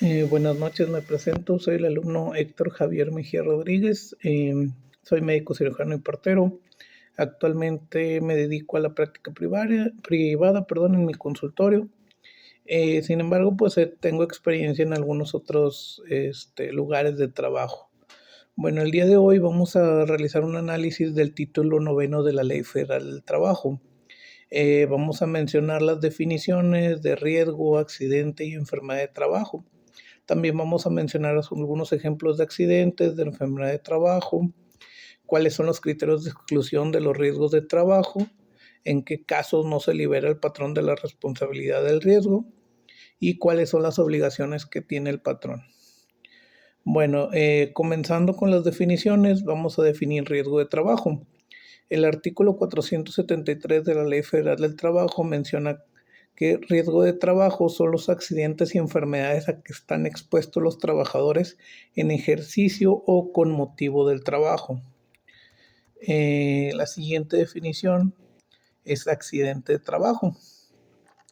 Buenas noches, me presento, soy el alumno Héctor Javier Mejía Rodríguez, soy médico cirujano y partero. Actualmente me dedico a la práctica privada, en mi consultorio. Sin embargo, pues tengo experiencia en algunos otros lugares de trabajo. Bueno, el día de hoy vamos a realizar un análisis del título noveno de la Ley Federal del Trabajo. Vamos a mencionar las definiciones de riesgo, accidente y enfermedad de trabajo. También vamos a mencionar algunos ejemplos de accidentes, de enfermedad de trabajo, cuáles son los criterios de exclusión de los riesgos de trabajo, en qué casos no se libera el patrón de la responsabilidad del riesgo y cuáles son las obligaciones que tiene el patrón. Bueno, comenzando con las definiciones, vamos a definir riesgo de trabajo. El artículo 473 de la Ley Federal del Trabajo menciona que riesgo de trabajo son los accidentes y enfermedades a que están expuestos los trabajadores en ejercicio o con motivo del trabajo. La siguiente definición es accidente de trabajo.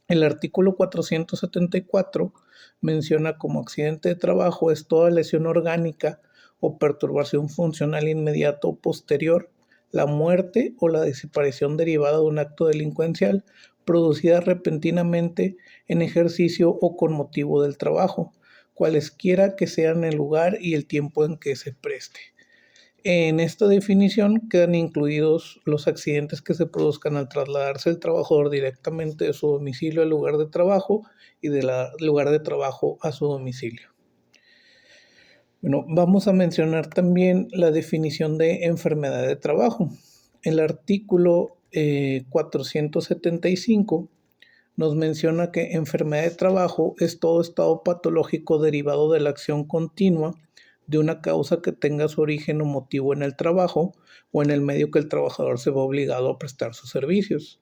El artículo 474 menciona como accidente de trabajo es toda lesión orgánica o perturbación funcional inmediata o posterior, la muerte o la desaparición derivada de un acto delincuencial producida repentinamente en ejercicio o con motivo del trabajo, cualesquiera que sean el lugar y el tiempo en que se preste. En esta definición quedan incluidos los accidentes que se produzcan al trasladarse el trabajador directamente de su domicilio al lugar de trabajo y del lugar de trabajo a su domicilio. Bueno, vamos a mencionar también la definición de enfermedad de trabajo. El artículo 475 nos menciona que enfermedad de trabajo es todo estado patológico derivado de la acción continua de una causa que tenga su origen o motivo en el trabajo o en el medio que el trabajador se ve obligado a prestar sus servicios.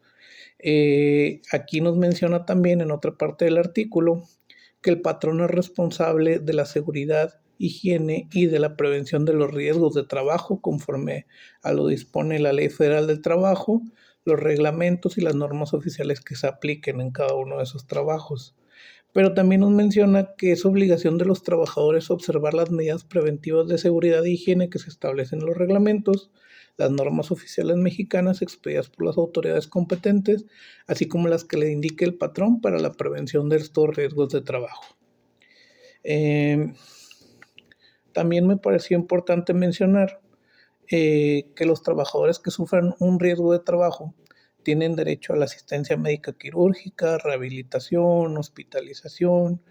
Aquí nos menciona también en otra parte del artículo que el patrón es responsable de la seguridad, higiene y de la prevención de los riesgos de trabajo conforme a lo dispone la Ley Federal del Trabajo, los reglamentos y las normas oficiales que se apliquen en cada uno de esos trabajos. Pero también nos menciona que es obligación de los trabajadores observar las medidas preventivas de seguridad e higiene que se establecen en los reglamentos, las normas oficiales mexicanas expedidas por las autoridades competentes, así como las que le indique el patrón para la prevención de estos riesgos de trabajo. También me pareció importante mencionar que los trabajadores que sufran un riesgo de trabajo tienen derecho a la asistencia médica quirúrgica, rehabilitación, hospitalización,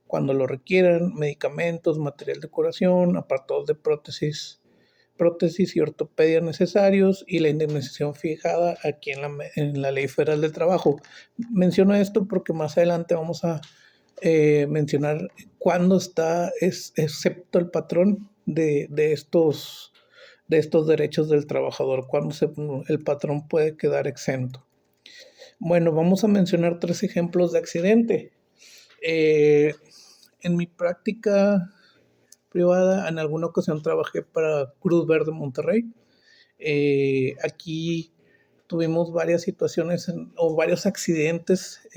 cuando lo requieran, medicamentos, material de curación, apartados de prótesis y ortopedia necesarios y la indemnización fijada aquí en la Ley Federal del Trabajo. Menciono esto porque más adelante vamos a mencionar cuándo está excepto el patrón de estos derechos del trabajador, cuándo el patrón puede quedar exento. Bueno, vamos a mencionar tres ejemplos de accidente. Eh, en mi práctica privada, en alguna ocasión trabajé para Cruz Verde Monterrey. Aquí tuvimos varias situaciones o varios accidentes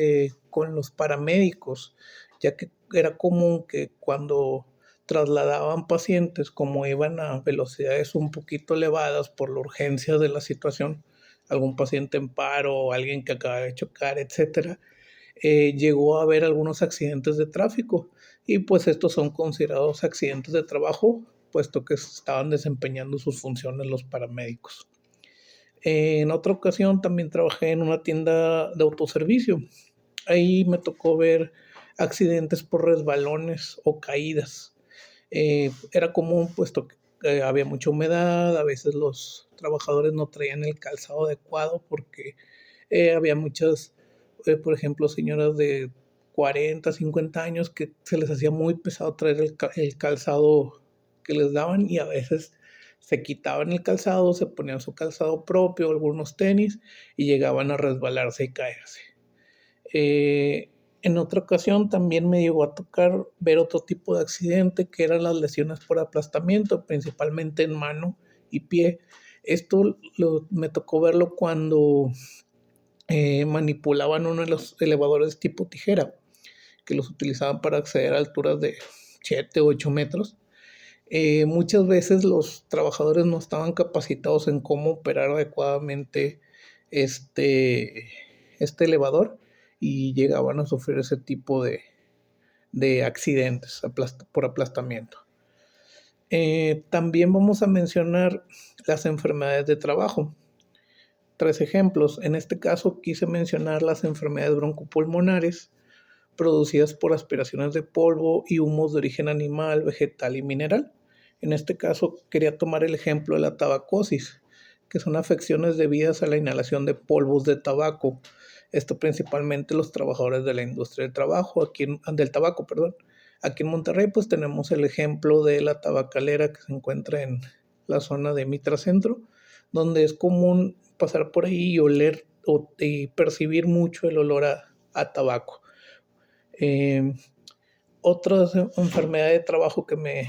con los paramédicos, ya que era común que cuando trasladaban pacientes, como iban a velocidades un poquito elevadas por la urgencia de la situación, algún paciente en paro, alguien que acaba de chocar, etcétera, llegó a haber algunos accidentes de tráfico y pues estos son considerados accidentes de trabajo, puesto que estaban desempeñando sus funciones los paramédicos. En otra ocasión también trabajé en una tienda de autoservicio. Ahí me tocó ver accidentes por resbalones o caídas. Era común puesto que había mucha humedad, a veces los trabajadores no traían el calzado adecuado porque había muchas, por ejemplo, señoras de 40, 50 años que se les hacía muy pesado traer el calzado que les daban y a veces se quitaban el calzado, se ponían su calzado propio, algunos tenis y llegaban a resbalarse y caerse. En otra ocasión también me llegó a tocar ver otro tipo de accidente que eran las lesiones por aplastamiento, principalmente en mano y pie. Esto me tocó verlo cuando manipulaban uno de los elevadores tipo tijera. que los utilizaban para acceder a alturas de 7 o 8 metros. Muchas veces los trabajadores no estaban capacitados en cómo operar adecuadamente este, este elevador y llegaban a sufrir ese tipo de accidentes por aplastamiento. También vamos a mencionar las enfermedades de trabajo. 3 ejemplos. En este caso quise mencionar las enfermedades broncopulmonares producidas por aspiraciones de polvo y humos de origen animal, vegetal y mineral. En este caso quería tomar el ejemplo de la tabacosis, que son afecciones debidas a la inhalación de polvos de tabaco. Esto principalmente los trabajadores de la industria del trabajo, del tabaco, perdón. Aquí en Monterrey pues tenemos el ejemplo de la tabacalera que se encuentra en la zona de Mitra Centro, donde es común pasar por ahí y oler y percibir mucho el olor a tabaco. Otras enfermedades de trabajo que me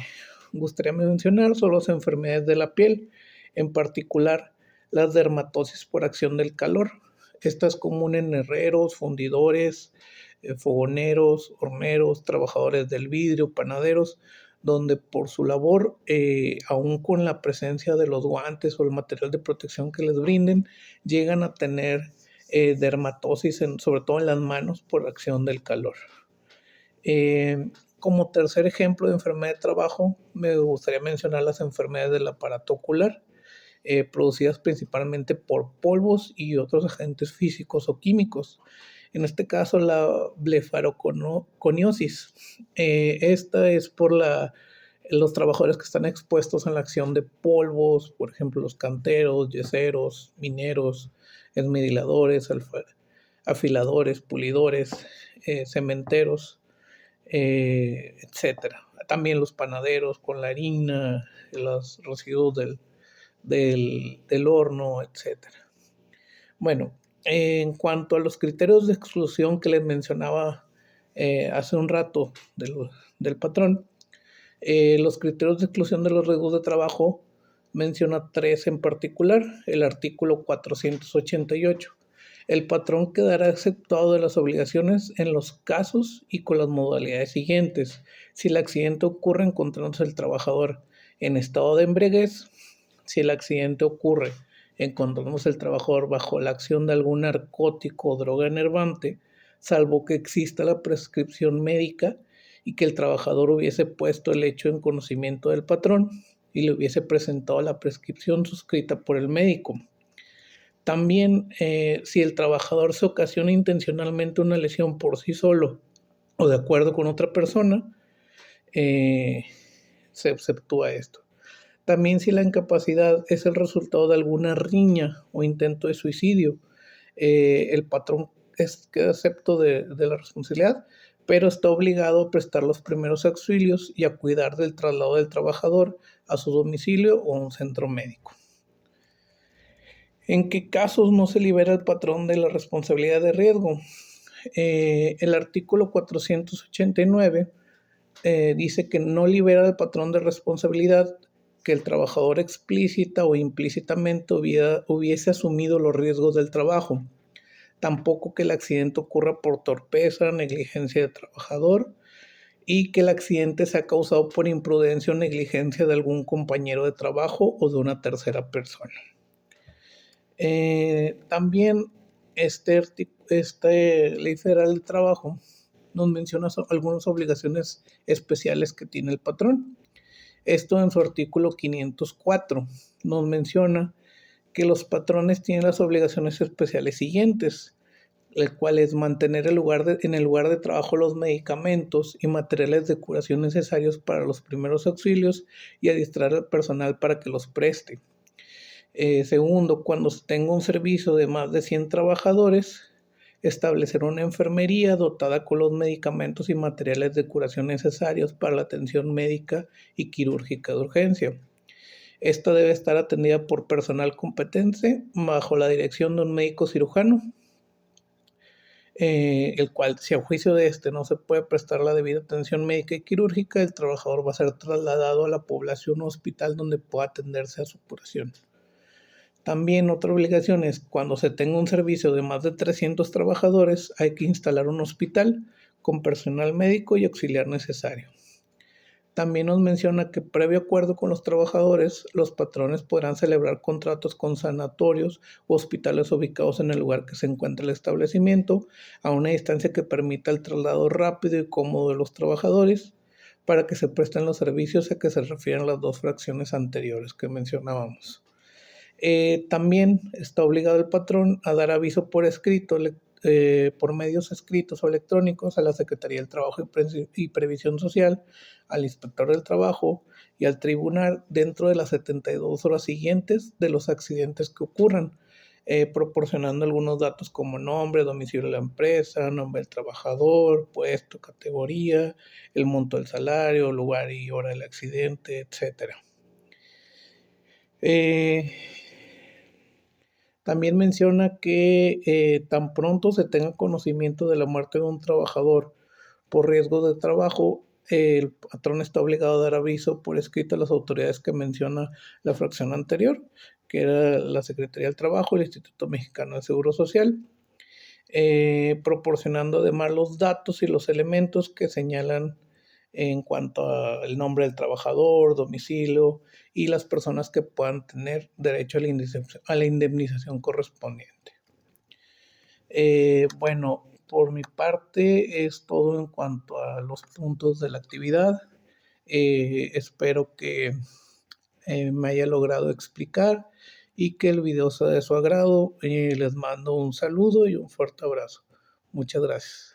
gustaría mencionar son las enfermedades de la piel, en particular las dermatosis por acción del calor. Esta es común en herreros, fundidores, fogoneros, horneros, trabajadores del vidrio, panaderos, donde por su labor, aún con la presencia de los guantes o el material de protección que les brinden, llegan a tener dermatosis, sobre todo en las manos, por acción del calor. Como tercer ejemplo de enfermedad de trabajo, me gustaría mencionar las enfermedades del aparato ocular, producidas principalmente por polvos y otros agentes físicos o químicos. En este caso, la blefaroconiosis. Esta es por los trabajadores que están expuestos a la acción de polvos, por ejemplo, los canteros, yeseros, mineros, esmeriladores, afiladores, pulidores, cementeros, etcétera. También los panaderos con la harina, los residuos del horno, etcétera. Bueno, en cuanto a los criterios de exclusión que les mencionaba hace un rato del patrón, los criterios de exclusión de los riesgos de trabajo menciona 3 en particular, el artículo 488. El patrón quedará exceptuado de las obligaciones en los casos y con las modalidades siguientes. Si el accidente ocurre encontrándose el trabajador en estado de embriaguez, si el accidente ocurre encontrándose el trabajador bajo la acción de algún narcótico o droga enervante, salvo que exista la prescripción médica y que el trabajador hubiese puesto el hecho en conocimiento del patrón y le hubiese presentado la prescripción suscrita por el médico. También, si el trabajador se ocasiona intencionalmente una lesión por sí solo o de acuerdo con otra persona, se exceptúa esto. También si la incapacidad es el resultado de alguna riña o intento de suicidio, el patrón queda excepto de la responsabilidad, pero está obligado a prestar los primeros auxilios y a cuidar del traslado del trabajador a su domicilio o a un centro médico. ¿En qué casos no se libera el patrón de la responsabilidad de riesgo? El artículo 489 dice que no libera al patrón de responsabilidad que el trabajador explícita o implícitamente hubiese asumido los riesgos del trabajo. Tampoco que el accidente ocurra por torpeza, negligencia del trabajador y que el accidente sea causado por imprudencia o negligencia de algún compañero de trabajo o de una tercera persona. También esta Ley Federal del Trabajo nos menciona algunas obligaciones especiales que tiene el patrón. Esto en su artículo 504 nos menciona que los patrones tienen las obligaciones especiales siguientes, el cual es mantener en el lugar de trabajo los medicamentos y materiales de curación necesarios para los primeros auxilios y adiestrar al personal para que los preste. Segundo, cuando se tenga un servicio de más de 100 trabajadores, establecer una enfermería dotada con los medicamentos y materiales de curación necesarios para la atención médica y quirúrgica de urgencia. Esta debe estar atendida por personal competente bajo la dirección de un médico cirujano, el cual, si a juicio de este no se puede prestar la debida atención médica y quirúrgica, el trabajador va a ser trasladado a la población o hospital donde pueda atenderse a su curación. También otra obligación es cuando se tenga un servicio de más de 300 trabajadores, hay que instalar un hospital con personal médico y auxiliar necesario. También nos menciona que previo acuerdo con los trabajadores, los patrones podrán celebrar contratos con sanatorios u hospitales ubicados en el lugar que se encuentra el establecimiento, a una distancia que permita el traslado rápido y cómodo de los trabajadores, para que se presten los servicios a que se refieren las dos fracciones anteriores que mencionábamos. También está obligado el patrón a dar aviso por escrito, por medios escritos o electrónicos a la Secretaría del Trabajo y Previsión Social, al inspector del trabajo y al tribunal dentro de las 72 horas siguientes de los accidentes que ocurran, proporcionando algunos datos como nombre, domicilio de la empresa, nombre del trabajador, puesto, categoría, el monto del salario, lugar y hora del accidente, etcétera. Eh, También menciona que tan pronto se tenga conocimiento de la muerte de un trabajador por riesgo de trabajo, el patrón está obligado a dar aviso por escrito a las autoridades que menciona la fracción anterior, que era la Secretaría del Trabajo, el Instituto Mexicano del Seguro Social, proporcionando además los datos y los elementos que señalan en cuanto al nombre del trabajador, domicilio y las personas que puedan tener derecho a la indemnización correspondiente. Bueno, por mi parte es todo en cuanto a los puntos de la actividad. Espero que me haya logrado explicar y que el video sea de su agrado. Les mando un saludo y un fuerte abrazo. Muchas gracias.